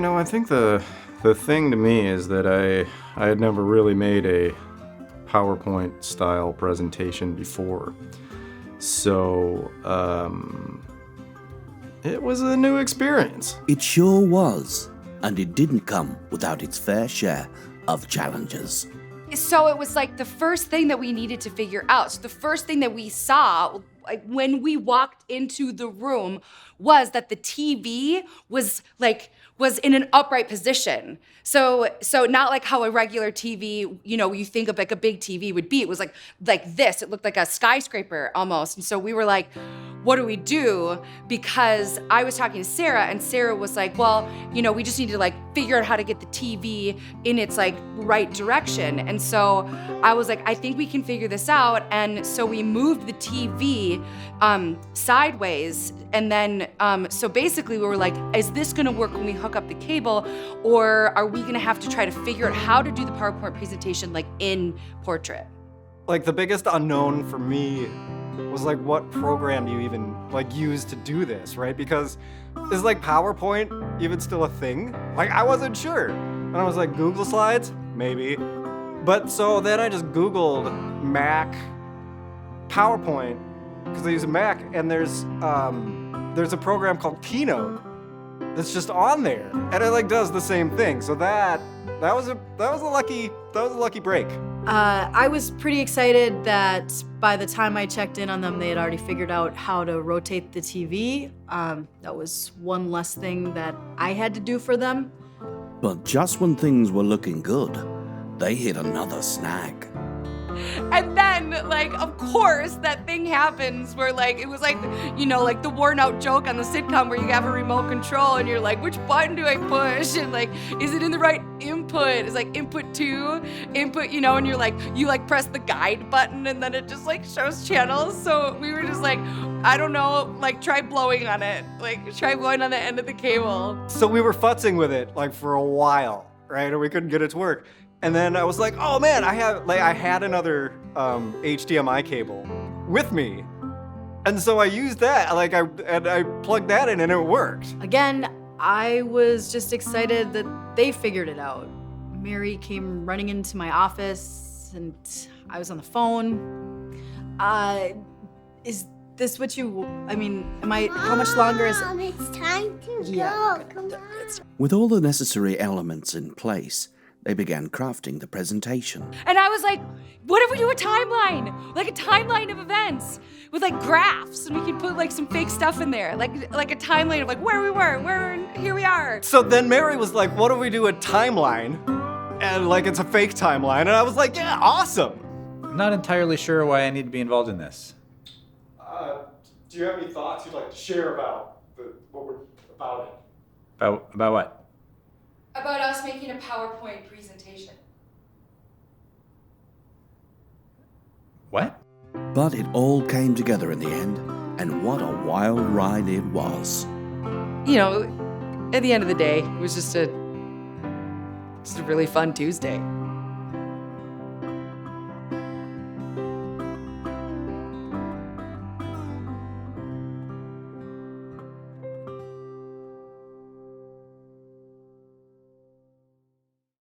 I think the thing to me is that I had never really made a PowerPoint style presentation before. So, it was a new experience. It sure was, and it didn't come without its fair share of challenges. So it was like the first thing that we needed to figure out. So the first thing that we saw, like when we walked into the room, was that the TV was in an upright position. So not like how a regular TV, you think of like a big TV would be. It was like this. It looked like a skyscraper almost. And so we were like, what do we do? Because I was talking to Sarah, and Sarah was like, well, we just need to like figure out how to get the TV in its like right direction. And so I was like, I think we can figure this out. And so we moved the TV sideways. And then, so basically we were like, is this gonna work when we hook up the cable, or are we gonna have to try to figure out how to do the PowerPoint presentation like in portrait? Like the biggest unknown for me was like, what program do you even like use to do this, right? Because is like PowerPoint even still a thing? Like I wasn't sure. And I was like, Google Slides? Maybe. But so then I just Googled Mac PowerPoint, because I use a Mac, and there's a program called Keynote that's just on there, and it like does the same thing. So that was a lucky break. I was pretty excited that by the time I checked in on them, they had already figured out how to rotate the TV. That was one less thing that I had to do for them. But just when things were looking good, they hit another snag. And then, like, of course, that thing happens where, like, it was like, like the worn out joke on the sitcom where you have a remote control and you're like, which button do I push? And like, is it in the right input? It's like input 2, input, and you're like, you like press the guide button and then it just like shows channels. So we were just like, I don't know, like try blowing on it. Like try blowing on the end of the cable. So we were futzing with it like for a while, right? And we couldn't get it to work. And then I was like, oh man, I had another HDMI cable with me. And so I used that, I plugged that in and it worked. Again, I was just excited that they figured it out. Mary came running into my office and I was on the phone. Is this what how much longer is it? Mom, it's time to go. Come on. With all the necessary elements in place, they began crafting the presentation. And I was like, what if we do a timeline? Like a timeline of events with like graphs, and we could put like some fake stuff in there. Like a timeline of like where we were, here we are. So then Mary was like, what if we do a timeline? And like it's a fake timeline. And I was like, yeah, awesome. I'm not entirely sure why I need to be involved in this. Do you have any thoughts you'd like to share about it? About what? About us making a PowerPoint presentation. What? But it all came together in the end, and what a wild ride it was. At the end of the day, it was just a really fun Tuesday.